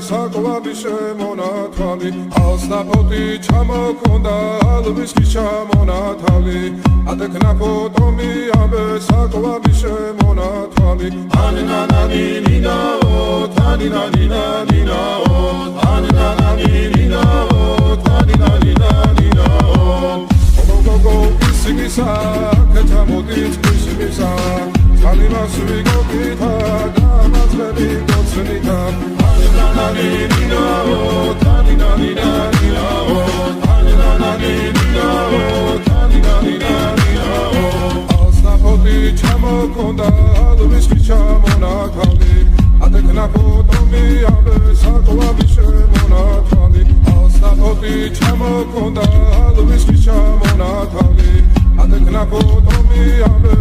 საკვები შემონათვალი ალსნაფოთი ჩამოქონდა ალვისკი ჩამონათალი ატექნა ფოტომი ამბე საკვები შემონათვალი ანინანანინინაო თანინანინანინაო ანინანანინინაო თანინანინანინაო გოგოგო ისიგისა კეთამოდით ისიგისა Alimas vigopita, damas veligo cenita. Aninananina-o, taninanina-nina-o, aninananina-o, taninanina-nina-o. Alsnapoti chamokonda, alviski chamonatali. Atekna potomi ambe sakovavi shemonatali. Alsnapoti chamokonda, alviski chamonatali. Atekna potomi ambe